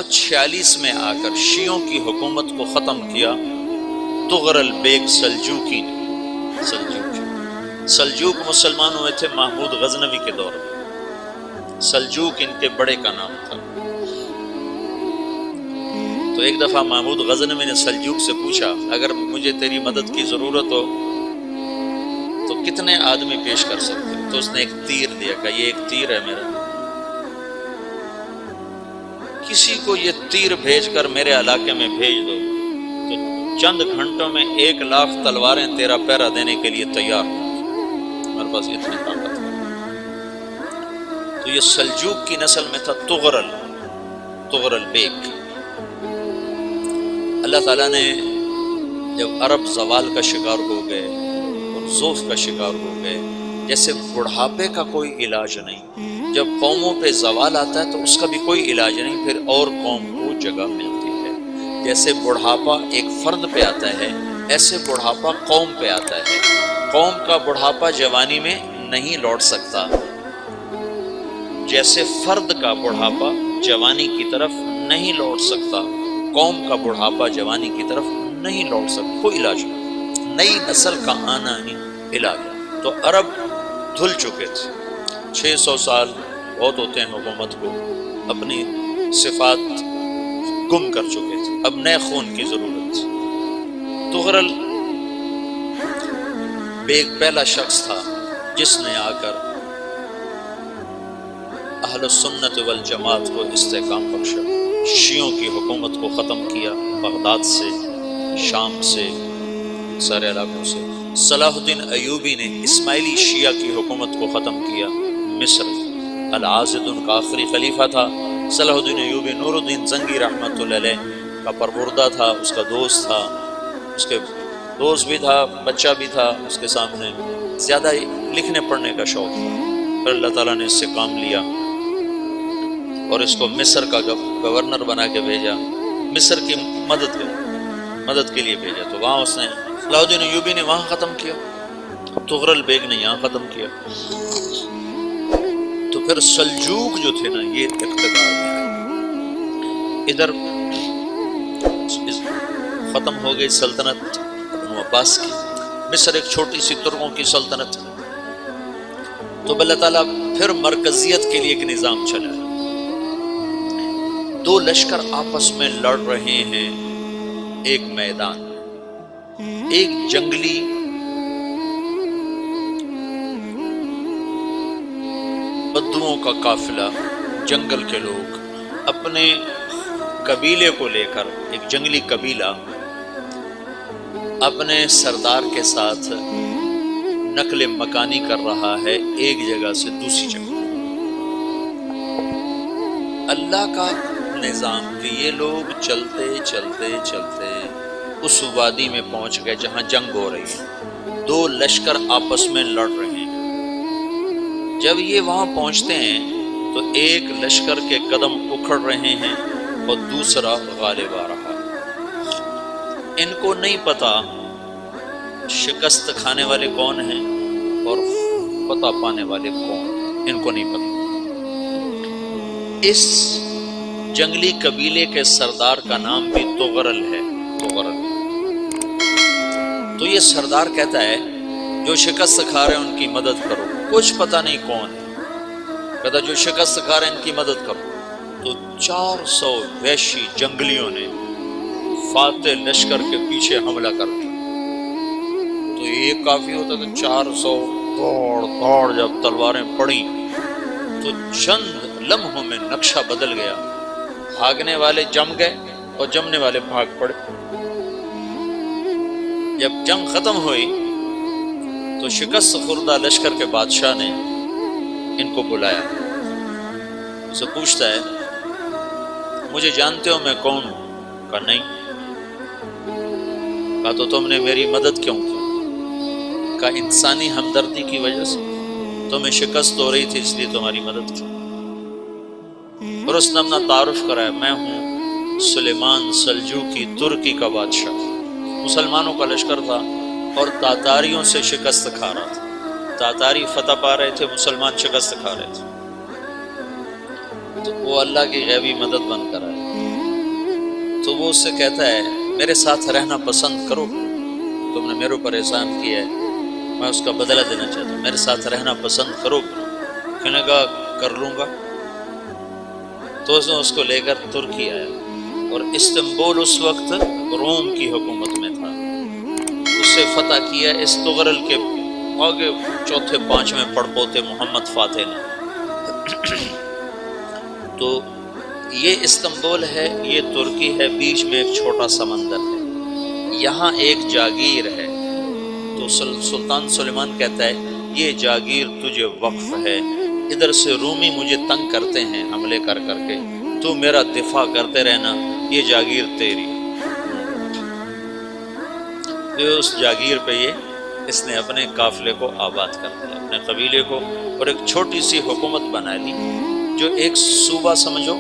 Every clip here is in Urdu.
چھیالیس میں آ کر شیعوں کی حکومت کو ختم کیا تغرل بیگ سلجوقی نے۔ سلجوق مسلمان ہوئے تھے محمود غزنوی کے دور میں، سلجوق ان کے بڑے کا نام تھا۔ تو ایک دفعہ محمود غزنوی نے سلجوق سے پوچھا اگر مجھے تیری مدد کی ضرورت ہو تو کتنے آدمی پیش کر سکتے؟ تو اس نے ایک تیر دیا، کہا یہ ایک تیر ہے میرا، کسی کو یہ تیر بھیج کر میرے علاقے میں بھیج دو تو چند گھنٹوں میں 1,00,000 تلواریں تیرا پہرا دینے کے لیے تیار ہوں، ہمارے پاس اتنی طاقت ہے۔ تو یہ سلجوق کی نسل میں تھا تغرل بیگ۔ اللہ تعالیٰ نے جب عرب زوال کا شکار ہو گئے اور ضعف کا شکار ہو گئے، جیسے بڑھاپے کا کوئی علاج نہیں، جب قوموں پہ زوال آتا ہے تو اس کا بھی کوئی علاج نہیں، پھر اور قوم کو جگہ ملتی ہے۔ جیسے بڑھاپا ایک فرد پہ آتا ہے، ایسے بڑھاپا قوم پہ آتا ہے۔ قوم کا بڑھاپا جوانی میں نہیں لوٹ سکتا، جیسے فرد کا بڑھاپا جوانی کی طرف نہیں لوٹ سکتا، قوم کا بڑھاپا جوانی کی طرف نہیں لوٹ سکتا، کوئی علاج نہیں، نئی نسل کا آنا ہی علاج ہے۔ تو عرب دھل چکے تھے، 600 سال بہت ہوتے ہیں حکومت کو، اپنی صفات گم کر چکے تھے، اب نئے خون کی ضرورت تھی۔ تغرل بیگ پہلا شخص تھا جس نے آ کر اہل السنت والجماعت کو استحکام بخشا، شیعوں کی حکومت کو ختم کیا، بغداد سے، شام سے، سارے علاقوں سے۔ صلاح الدین ایوبی نے اسماعیلی شیعہ کی حکومت کو ختم کیا، مصر۔ العاضد ان کا آخری خلیفہ تھا۔ صلاح الدین ایوبی نور الدین زنگی رحمۃ اللہ علیہ کا پروردہ تھا، اس کا دوست تھا، اس کے دوست بھی تھا، بچہ بھی تھا اس کے سامنے، زیادہ لکھنے پڑھنے کا شوق تھا۔ پھر اللہ تعالیٰ نے اس سے کام لیا اور اس کو مصر کا گورنر بنا کے بھیجا، مصر کی مدد کے لیے بھیجا۔ تو وہاں اس نے صلاح الدین ایوبی نے وہاں ختم کیا، تغرل بیگ نے یہاں ختم کیا۔ تو پھر سلجوق جو تھے نا، یہ اقتدار میں ادھر ختم ہو گئی سلطنت ابن عباس کی، مصر ایک چھوٹی سی ترکوں کی سلطنت۔ تو اللہ تعالیٰ پھر مرکزیت کے لیے ایک نظام چلا ہے۔ دو لشکر آپس میں لڑ رہے ہیں ایک میدان، ایک جنگلی بدوؤں کا قافلہ، جنگل کے لوگ اپنے قبیلے کو لے کر، ایک جنگلی قبیلہ اپنے سردار کے ساتھ نقل مکانی کر رہا ہے ایک جگہ سے دوسری جگہ۔ اللہ کا نظام کہ یہ لوگ چلتے چلتے چلتے اس وادی میں پہنچ گئے جہاں جنگ ہو رہی ہے، دو لشکر آپس میں لڑ رہے ہیں۔ جب یہ وہاں پہنچتے ہیں تو ایک لشکر کے قدم اکھڑ رہے ہیں اور دوسرا غالب آ رہا ہے۔ ان کو نہیں پتا شکست کھانے والے کون ہیں اور فتح پانے والے کون، ان کو نہیں پتا۔ اس جنگلی قبیلے کے سردار کا نام بھی تغرل ہے، تغرل۔ تو یہ سردار کہتا ہے جو شکست کھا رہے ہیں ان کی مدد کرو، کچھ پتہ نہیں کون ہے، کہتا جو شکست کھا رہے ہیں ان کی مدد کرو۔ تو 400 وحشی جنگلیوں نے فاتح لشکر کے پیچھے حملہ کر دیا۔ تو یہ کافی ہوتا تو 400 دوڑ جب تلواریں پڑیں تو چند لمحوں میں نقشہ بدل گیا، بھاگنے والے جم گئے اور جمنے والے بھاگ پڑے۔ جب جنگ ختم ہوئی تو شکست خوردہ لشکر کے بادشاہ نے ان کو بلایا، اسے پوچھتا ہے مجھے جانتے ہو میں کون ہوں؟ کہا نہیں۔ کہا تو تم نے میری مدد کیوں کی؟ کہا انسانی ہمدردی کی وجہ سے، تمہیں شکست ہو رہی تھی اس لیے تمہاری مدد کی۔ اور اس نے اپنا تعارف کرایا، میں ہوں سلیمان سلجوقی ترکی کا بادشاہ، مسلمانوں کا لشکر تھا اور تاتاریوں سے شکست کھا رہا تھا. تاتاری فتح پا رہے تھے، مسلمان شکست کھا رہے تھے. تو وہ اللہ کی غیبی مدد بن کر آئے. تو وہ اس سے کہتا ہے میرے ساتھ رہنا پسند کرو، تم نے میرے اوپر احسان کیا ہے، میں اس کا بدلہ دینا چاہتا ہوں، میرے ساتھ رہنا پسند کرو. کہنے لگا کر لوں گا. تو اس نے اس کو لے کر ترکی آیا، اور استنبول اس وقت روم کی حکومت میں تھا. اسے فتح کیا اس تغرل کے آگے چوتھے پانچویں پڑپوتے محمد فاتح نے. تو یہ استنبول ہے، یہ ترکی ہے، بیچ میں ایک چھوٹا سمندر ہے، یہاں ایک جاگیر ہے. تو سلطان سلیمان کہتا ہے یہ جاگیر تجھے وقف ہے، ادھر سے رومی مجھے تنگ کرتے ہیں حملے کر کر کے، تو میرا دفاع کرتے رہنا، یہ جاگیر تیری. اس جاگیر پہ اس نے اپنے قافلے کو آباد کر دیا، اپنے قبیلے کو، اور ایک چھوٹی سی حکومت بنا لی، جو ایک صوبہ سمجھو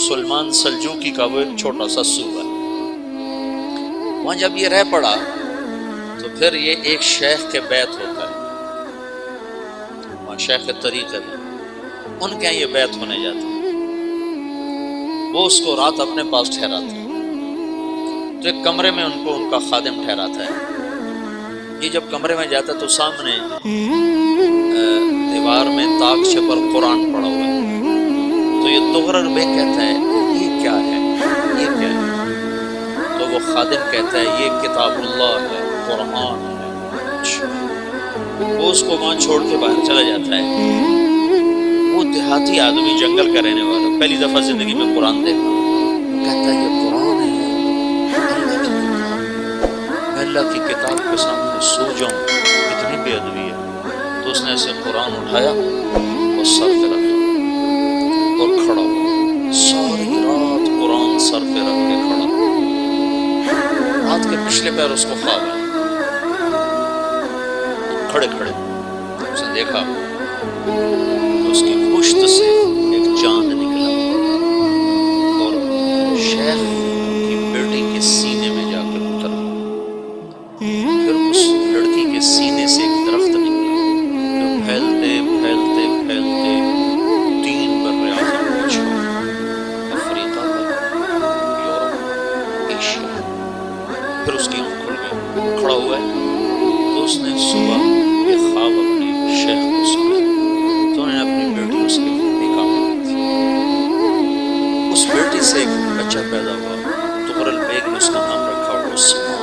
سلمان سلجوقی کا وہ ایک چھوٹا سا صوبہ ہے. وہاں جب یہ رہ پڑا تو پھر یہ ایک شیخ کے بیت ہوتا ہے، وہاں شیخ طریقہ ہے، ان کے یہ بیت ہونے جاتے ہیں. وہ اس کو رات اپنے پاس ٹھہراتے ہیں، تو ایک کمرے میں ان کو ان کا خادم ٹھہراتا ہے. یہ جب کمرے میں جاتا ہے تو سامنے دیوار میں تاکچے پر قرآن پڑا ہوا ہے. تو یہ تغرل بیگ کہتا ہے یہ کیا ہے، یہ کیا ہے؟ تو وہ خادم کہتا ہے یہ کتاب اللہ ہے، قرآن ہے. وہ اس کو وہاں چھوڑ کے باہر چلا جاتا ہے. وہ دیہاتی آدمی، جنگل کا رہنے والا، پہلی دفعہ زندگی میں قرآن دیکھا. وہ کہتا ہے یہ قرآن ہے، میں اللہ کی کتاب کے سامنے سو جاؤں، کتنی بے ادبی ہے. تو اس نے ایسے قرآن اٹھایا اور سر پہ رکھا اور کھڑا ہوا، ساری رات قرآن سر پہ رکھ کے کھڑا. رات کے پچھلے پیر اس کو خواب آیا، کھڑے کھڑے اس نے دیکھا تو اس کی پشت سے ایک چاند نکلا اور شیخ کی بیٹی کے سینے میں جا کے اترا. پھر اس لڑکی کے سینے سے ایک درخت نکلا جو پھیلتے پھیلتے پھیلتے 3 بر اعظم میں چھا، افریقہ کا، یورپ، ایشیا. پھر اس کی آنکھ کھل گئی، کھڑا ہوا ہے. تو اس نے صبح یہ خواب اپنے شیخ کو سنا، تو انہوں نے اپنی بیٹی اس کے نکاح میں دی. اس بیٹی سے ایک بچہ پیدا ہوا. تغرل بیگ نے اس کا نام رکھا عثمان،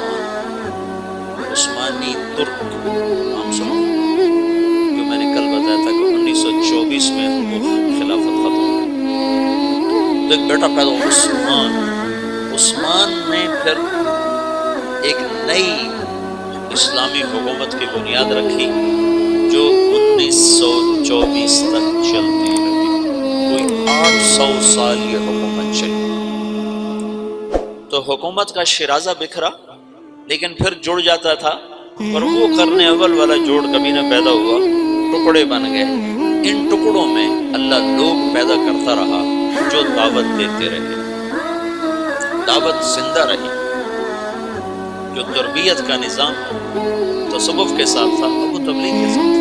عثمانی ترک نام سنا، جو میں نے کل بتایا تھا کہ 1924 میں وہ خلافت ختم ہوئی. تو ایک بیٹا پیدا ہوا عثمان. عثمان نے پھر ایک نئی اسلامی حکومت کی بنیاد رکھی جو 1924 تک چلتی رہی. کوئی 800 سال یہ حکومت چلی. تو حکومت کا شیرازہ بکھرا لیکن پھر جڑ جاتا تھا، اور وہ قرن اول والا جوڑ کبھی نہ پیدا ہوا، ٹکڑے بن گئے. ان ٹکڑوں میں اللہ لوگ پیدا کرتا رہا جو دعوت دیتے رہے، دعوت زندہ رہی. جو تربیت کا نظام تصوف کے ساتھ تھا وہ تبلیغ کے ساتھ تھا.